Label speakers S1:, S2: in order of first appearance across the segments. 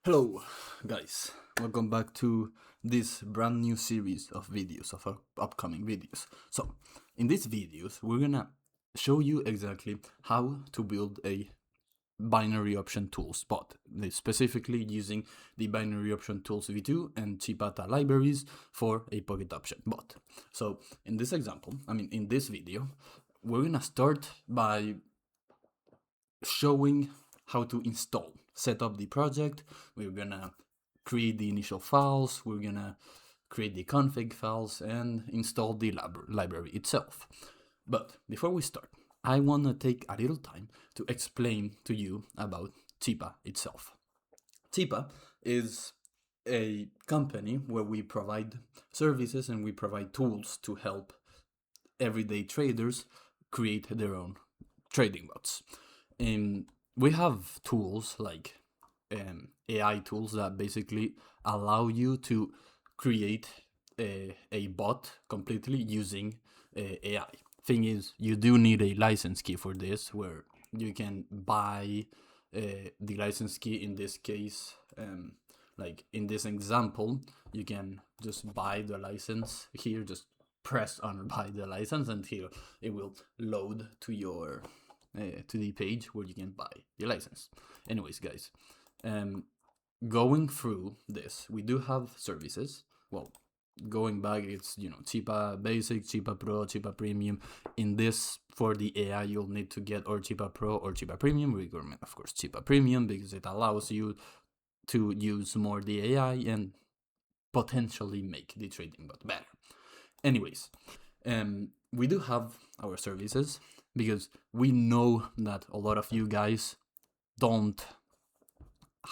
S1: Hello guys, welcome back to this brand new series of videos, of our upcoming videos. So in these videos we're gonna show you exactly how to build a binary option tools bot, specifically using the binary option tools v2 and Chipa libraries for a PocketOption bot. So in this example, in this video, we're gonna start by showing how to set up the project. We're gonna create the initial files, we're gonna create the config files and install the library itself. But before we start, I want to take a little time to explain to you about Chipa itself. Chipa is a company where we provide services and we provide tools to help everyday traders create their own trading bots. And we have tools like AI tools that basically allow you to create a bot completely using AI. Thing is, you do need a license key for this, where you can buy the license key. In this case, like in this example, you can just buy the license here, just press on buy the license, and here it will load to your to the page where you can buy the license. Anyways, guys, going through this, we do have services. Well, going back, it's Chipa Basic, Chipa Pro, Chipa Premium. In this, for the AI, you'll need to get or Chipa Pro or Chipa Premium. We recommend, of course, Chipa Premium because it allows you to use more the AI and potentially make the trading bot better. Anyways, we do have our services because we know that a lot of you guys don't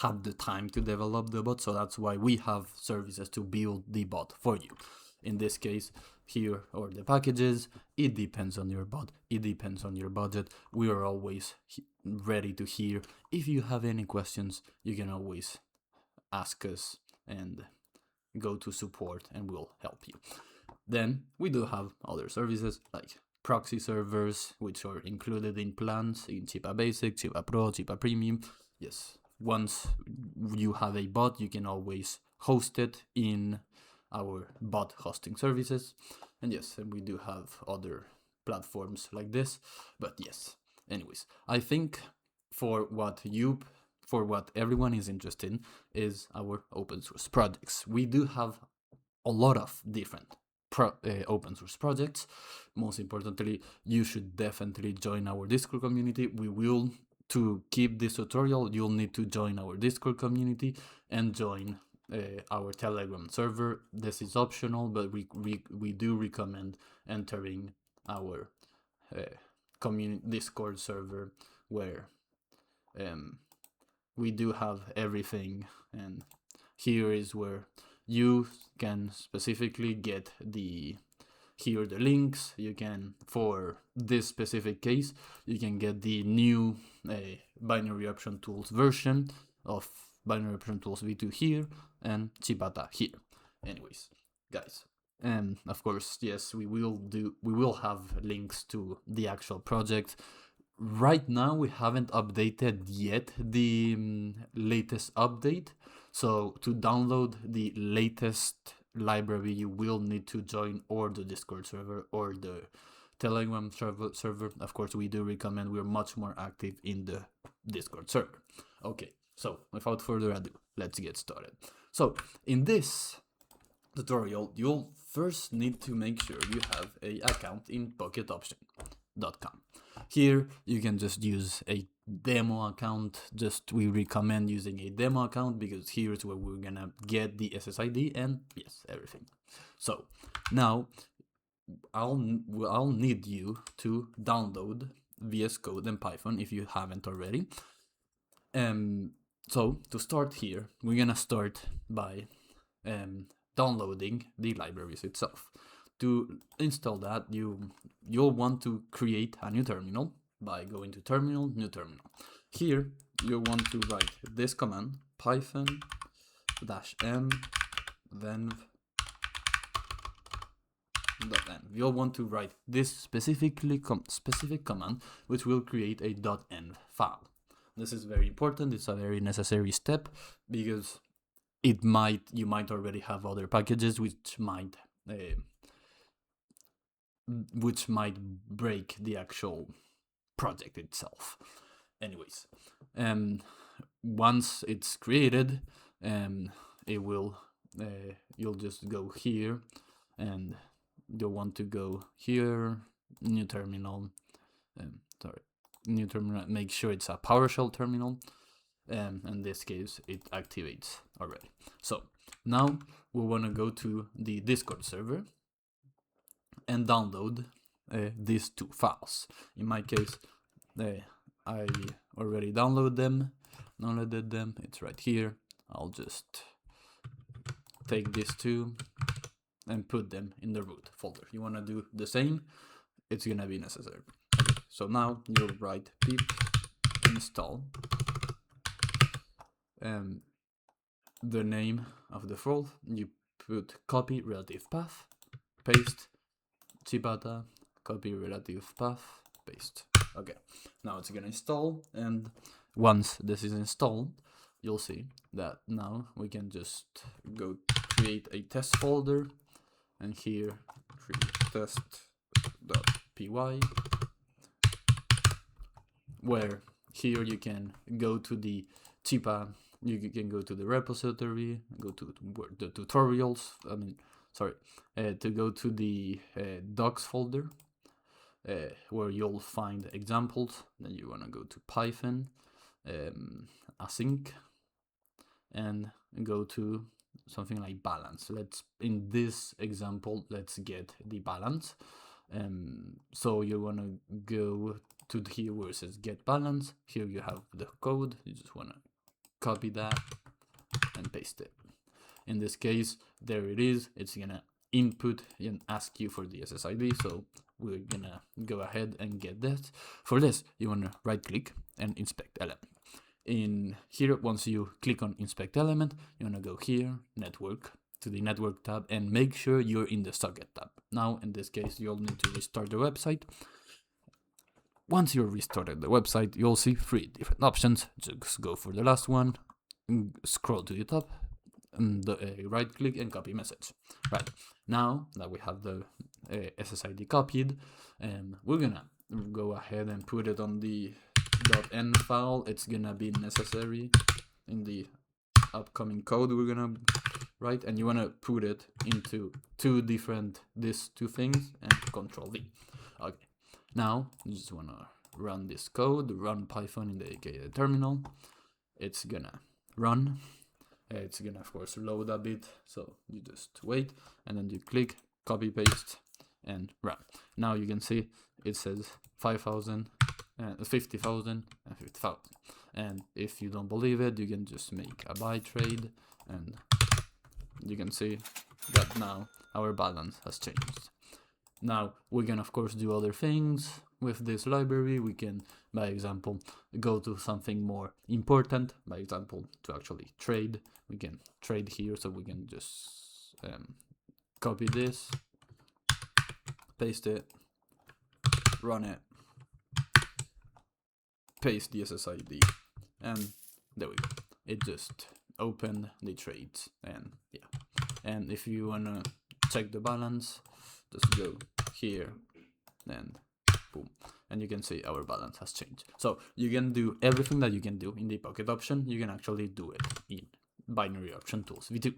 S1: have the time to develop the bot, so that's why we have services to build the bot for you. In this case, here are the packages. It depends on your bot, it depends on your budget. We are always ready to hear. If you have any questions, you can always ask us and go to support and we'll help you. Then we do have other services like proxy servers, which are included in plans in Chipa Basic, Chipa Pro, Chipa Premium. Yes, once you have a bot, you can always host it in our bot hosting services. And yes, and we do have other platforms like this. But yes, anyways, I think for what everyone is interested in is our open source projects. We do have a lot of different open source projects. Most importantly, you should definitely join our Discord community. To keep this tutorial, you'll need to join our Discord community and join our Telegram server. This is optional, but we do recommend entering our community Discord server, where we do have everything, and here is where you can specifically get the links. You can, for this specific case, you can get the new binary option tools version of binary option tools v2 here and Chipata here. Anyways, guys, and of course, yes, we will have links to the actual project. Right now we haven't updated yet the latest update, so to download the latest library you will need to join or the Discord server or the Telegram server. Of course, we do recommend we're much more active in the Discord server. Okay, so without further ado, let's get started. So in this tutorial, you'll first need to make sure you have an account in PocketOption.com. Here you can just use a demo account. We recommend using a demo account because here's where we're gonna get the SSID and yes, everything. So now I'll need you to download VS Code and Python if you haven't already. So to start here, we're gonna start by downloading the libraries itself. To install that, you'll want to create a new terminal by going to terminal, new terminal. Here you want to write this command, python -m venv.env. You'll want to write this specific command, which will create a .env file. This is very important. It's a very necessary step because you might already have other packages which might break the actual project itself. Anyways, once it's created, it will you'll just go here, and you'll want to go here, new terminal. New terminal. Make sure it's a PowerShell terminal. In this case, it activates already. So now we want to go to the Discord server and download these two files. In my case, I already downloaded them. It's right here. I'll just take these two and put them in the root folder. You want to do the same, it's gonna be necessary. Okay, so now you'll write pip install the name of the file. You put copy relative path, paste, Chipa, copy relative path, paste. Okay, now it's gonna install, and once this is installed, you'll see that now we can just go create a test folder, and here create test.py, where here you can go to the Chipa, you can go to the repository, go to the tutorials, to go to the docs folder, where you'll find examples. Then you want to go to Python, async, and go to something like balance. In this example, let's get the balance. So you want to go to here where it says get balance. Here you have the code. You just want to copy that and paste it. In this case, there it is. It's gonna input and ask you for the SSID, so we're gonna go ahead and get that. For this, you want to right click and inspect element. In here, once you click on inspect element, you want to go here, network, to the network tab, and make sure you're in the socket tab. Now, in this case, you'll need to restart the website. Once you've restarted the website, you'll see 3 different options. Just go for the last one, scroll to the top, and right click and copy message. Right, now that we have the SSID copied, we're gonna go ahead and put it on the .n file. It's gonna be necessary in the upcoming code we're gonna write, and you wanna put it into these two things, and Control V. Okay, now you just wanna run this code, run Python in the terminal. It's gonna run. It's gonna of course load a bit, so you just wait, and then you click copy paste and run. Now you can see it says 5,000, 50,000, and 50,000. And if you don't believe it, you can just make a buy trade, and you can see that now our balance has changed. Now we can of course do other things with this library. We can, by example, go to something more important. By example, to actually trade, we can trade here. So we can just copy this, paste it, run it, paste the SSID, and there we go. It just opened the trades, and yeah. And if you wanna check the balance, just go here, and boom, and you can see our balance has changed. So you can do everything that you can do in the PocketOption. You can actually do it in Binary Option Tools v2.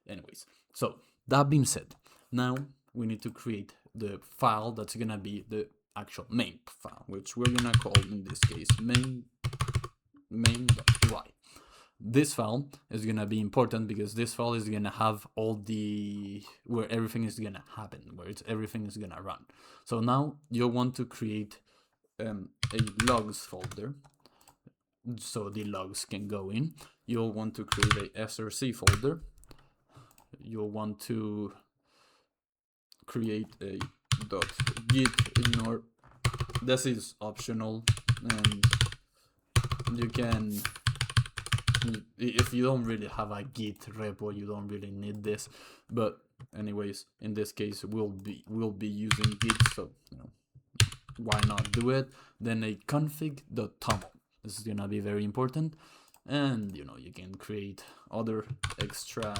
S1: Anyways, so that being said, now we need to create the file that's gonna be the actual main file, which we're gonna call in this case main.py. This file is gonna be important because this file is gonna have all the where everything is gonna happen, where everything is gonna run. So now you'll want to create a logs folder, so the logs can go in. You'll want to create a src folder. You'll want to create a .git ignore. This is optional, and you can, if you don't really have a Git repo, you don't really need this. But anyways, in this case, we'll be using Git, so why not do it? Then a config.toml. This is gonna be very important. And you know, you can create other extra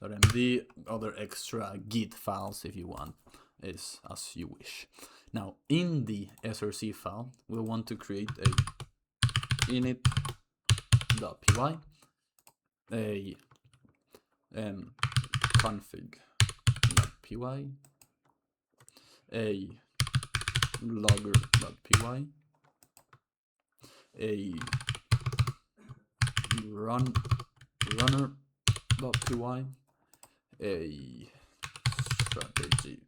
S1: .md, other extra git files if you want, is as you wish. Now in the src file, we'll want to create a init.py, a config.py, a logger.py, a runner.py, a strategy.py.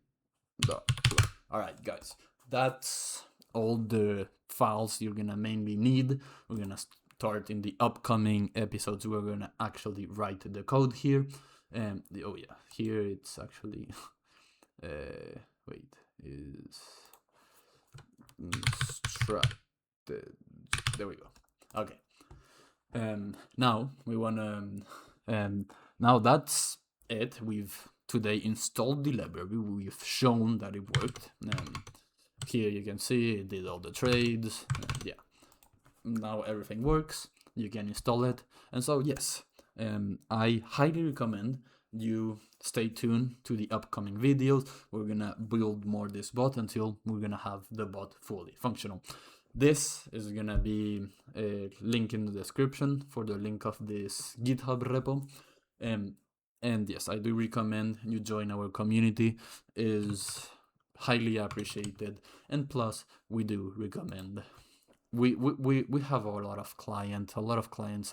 S1: Alright guys, that's all the files you're gonna mainly need. We're gonna start in the upcoming episodes. We're gonna actually write the code here. Oh yeah, here it's actually wait, is there we go. Okay. Now we wanna now that's it. We've today installed the library. We've shown that it worked. Here you can see it did all the trades. Yeah, now everything works. You can install it. And so yes, I highly recommend you stay tuned to the upcoming videos. We're gonna build more this bot until we're gonna have the bot fully functional. This is gonna be a link in the description for the link of this GitHub repo. And yes, I do recommend you join our community. Is highly appreciated. And plus, we do recommend. We have a lot of clients. A lot of clients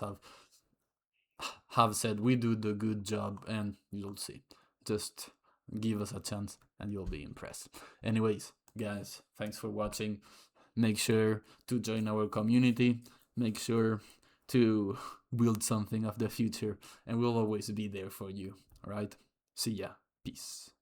S1: have said we do the good job, and you'll see. Just give us a chance, and you'll be impressed. Anyways, guys, thanks for watching. Make sure to join our community. Make sure to build something of the future, and we'll always be there for you. All right? See ya. Peace.